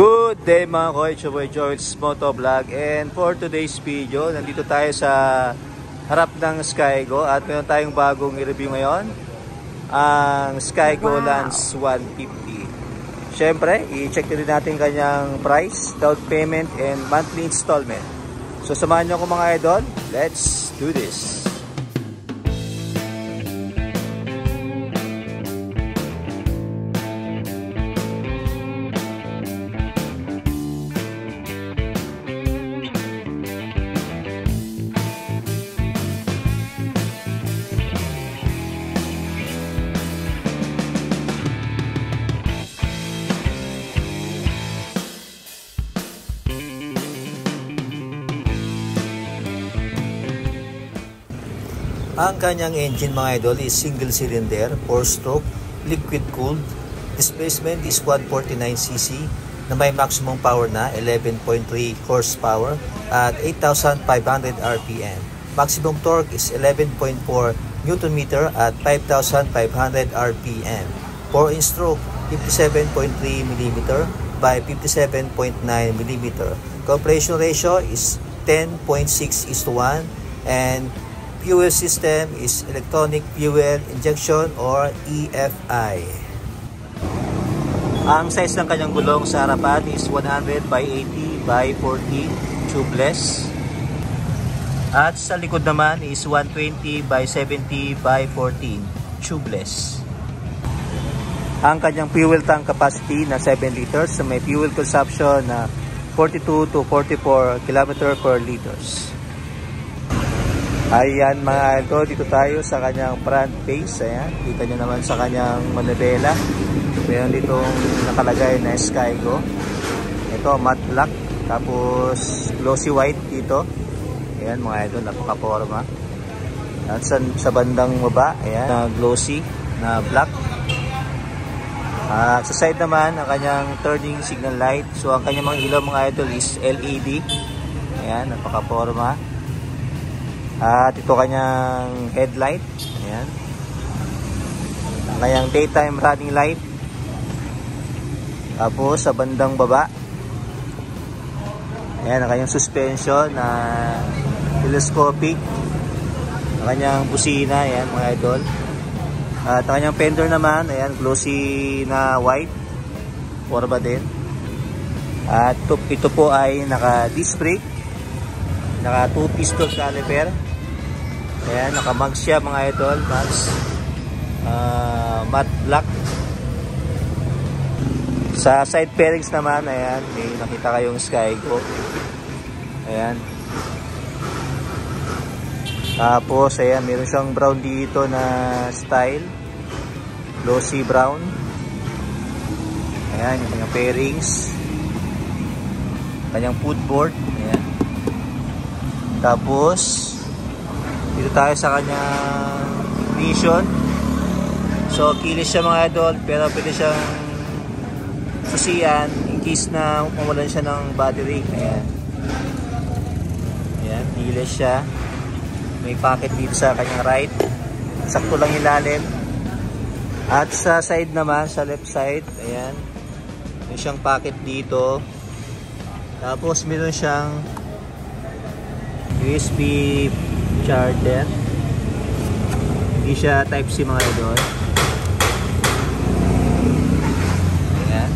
Good day mga koy, Chuboy Joy's Motovlog, and for today's video, nandito tayo sa harap ng Skygo at meron tayong bagong i-review ngayon, ang Skygo Lance 150. Syempre, i-check din natin kanyang price, down payment, and monthly installment. So samahan nyo ako mga idol, let's do this! Ang kanyang engine mga idol is single cylinder, 4-stroke, liquid cooled. Displacement is 149cc na may maximum power na 11.3 horsepower at 8,500 RPM. Maximum torque is 11.4 Nm at 5,500 RPM. 4-inch stroke, 57.3 mm by 57.9 mm. Compression ratio is 10.6:1 and fuel system is electronic fuel injection or EFI. Ang size ng kanyang gulong sa harapan is 100 by 80 by 40 tubeless. At sa likod naman is 120 by 70 by 14 tubeless. Ang kanyang fuel tank capacity na 7 liters na may fuel consumption na 42 to 44 km per liters. Ayan mga idol, dito tayo sa kanyang front face. Ayan, kita nyo naman sa kanyang manibela. Meron ditong nakalagay na Skygo. Ito, matte black. Tapos glossy white dito. Ayan mga idol, napaka-forma. At sa bandang baba, ayan, na glossy na black. At sa side naman, ang kanyang turning signal light. So ang kanyang mga ilaw mga idol is LED. Ayan, napaka-forma. At ito kanyang headlight. Ayan. Kanyang daytime running light. Tapos sa bandang baba, ayan, ang kanyang suspension na telescopic. Ang kanyang busina, ayan mga idol. At ang kanyang fender naman, ayan, glossy na white. Forma din. At ito po ay naka disc brake, naka 2-piston caliper. Ayan, naka-mag siya mga idol, max matte black. Sa side fairings naman, ayan, may nakita kayong Skygo. Ayan. Tapos, ayan, meron siyang brown dito na style. Glossy brown. Ayan, yung kanyang fairings. Kanyang footboard. Ayan. Tapos, dito tayo sa kanyang ignition. So keyless siya mga idol, pero pwede siyang susian in case na mawalan siya ng battery. Ayan. Ayan, keyless siya. May pocket dito sa kanyang right. Sakto lang ilalim. At sa side naman, sa left side, ayan, may siyang pocket dito. Tapos meron siyang USB charger. Hindi siya type C mga idol. Ayan.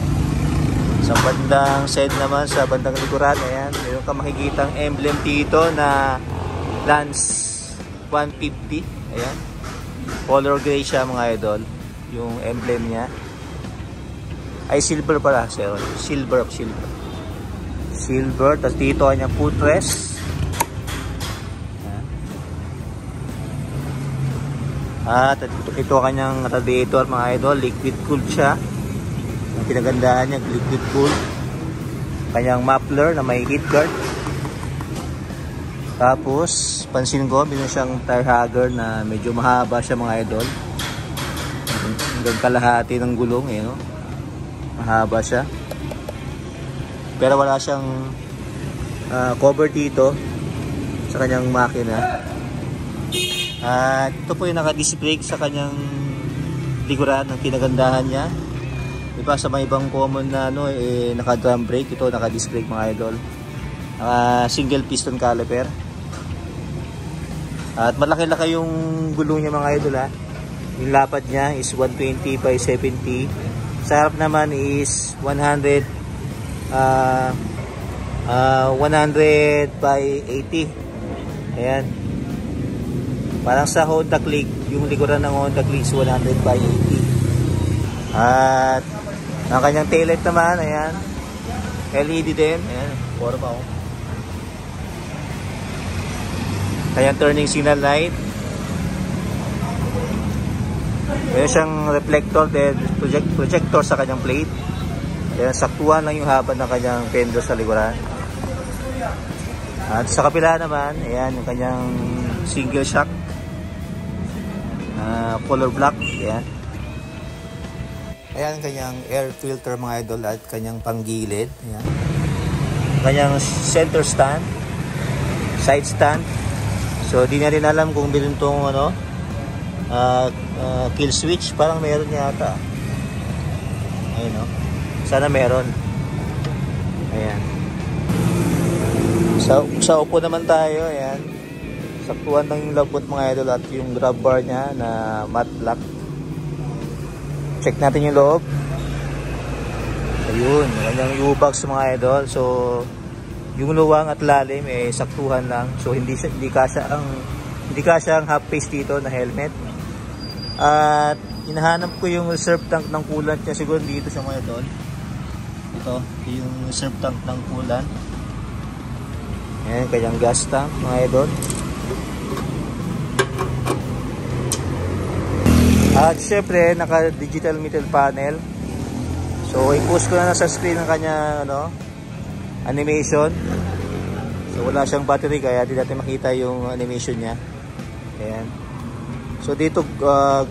Sa bandang side naman, sa bandang likuran, ayan, mayroon ka makikitang emblem dito na Lance 150. Ayan. Color gray siya mga idol. Yung emblem niya ay silver pala. Silver. Tapos dito kanyang footrest. At ito kanyang radiator mga idol, liquid cooled siya. Ang pinagandahan niya, liquid cooled. Kanyang muffler na may heat guard. Tapos pansin ko, meron siyang tire hugger na medyo mahaba siya mga idol. Hanggang kalahati ng gulong, eh, no? Mahaba siya. Pero wala siyang cover dito sa kanyang makina. At ito po yung naka-disc brake sa kanyang likuran, ang kinagandahan niya. Diba sa may ibang common na ano, naka drum brake, ito naka disc brake mga idol. Naka single piston caliper. At malaki-laki yung gulong niya mga idol ha. Yung lapad niya is 120 by 70. Sa harap naman is 100 by 80. Ayan. Parang sa Honda Click, yung likuran ng Honda Click is 100 by 80. At ang kanyang taillight naman, ayan. LED din. Ayan, puro pa. Kanyang turning signal light. Meron siyang reflector then projector sa kanyang plate. Ayan, saktuhan lang yung haba ng kanyang fender sa likuran. At sa kapila naman, ayan yung kanyang single shock. Color black. Ayan. Ayan kanyang air filter mga idol at kanyang panggilid. Ayan. Kanyang center stand, side stand. So di na rin alam kung meron tong ano, kill switch, parang meron yata. Ayun no. Sana meron. Ayan. Sa upo naman tayo, ayan. Saktuhan lang yung labot mga idol at yung grab bar niya na matte black. Check natin yung loob. Ayun, kanyang U-box mga idol. So yung luwang at lalim saktuhan lang. So hindi kasya ang half face dito na helmet. At hinahanap ko yung reserve tank ng coolant niya, siguro dito siya mga idol. Ito yung reserve tank ng coolant. Ayan, kanyang gas tank mga idol. At syempre naka digital meter panel. So i-post ko na sa screen ng kanya animation. So wala siyang battery kaya di natin makita yung animation niya. Ayan. So dito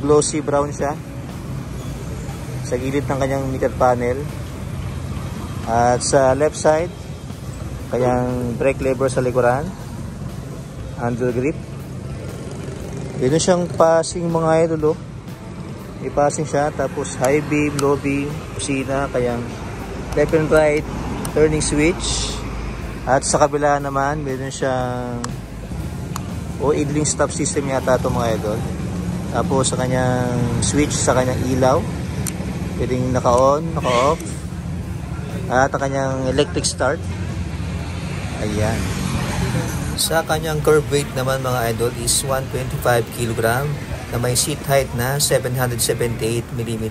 glossy brown siya sa gilid ng kanyang meter panel. At sa left side kanyang brake lever sa likuran, handle grip. Dito siyang passing mga idol. I-passing siya, tapos high beam, low beam, kusina, kayang left and right turning switch. At sa kabila naman meron siyang idling stop system yata ito mga idol. Tapos sa kanyang switch sa kanyang ilaw, pwedeng naka-on, naka-off. At ang kanyang electric start. Ayan. Sa kanyang curb weight naman mga idol is 125 kg na may seat height na 778mm.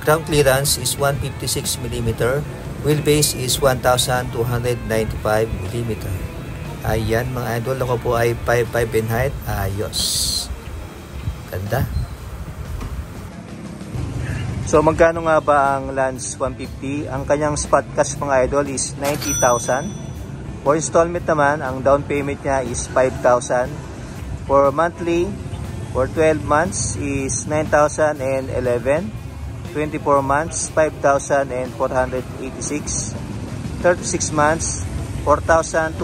Ground clearance is 156mm. Wheelbase is 1,295mm. Ayan mga idol, ako po ay 5'5" in height. Ayos. Ganda. So magkano nga ba ang Lance 150? Ang kanyang spot cash mga idol is 90,000. For installment naman, ang down payment niya is 5,000. For monthly, for 12 months is 9,011. 24 months, 5,486. 36 months, 4,249.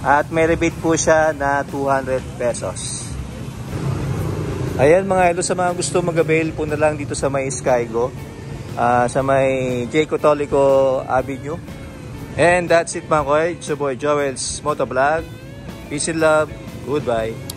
At may rebate po siya na 200 pesos. Ayan mga idol, sa mga gusto mag-avail po na lang dito sa may Skygo, sa may J. Cotolico Avenue. And that's it mga koy. It's your boy Joel's Motovlog. Peace and love. Goodbye.